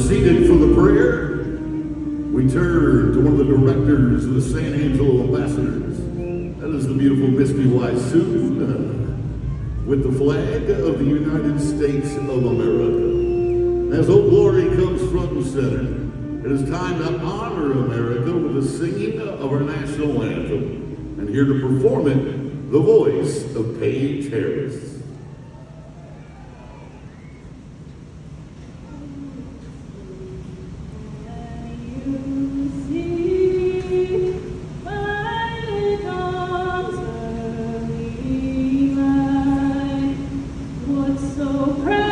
seated for the prayer, we turn to one of the directors of the San Angelo Ambassadors. That is the beautiful Misty Wise Sue with the flag of the United States of America. As Old Glory comes front and center, it is time to honor America with the singing of our national anthem. And here to perform it, the voice of Paige Harris. So proud.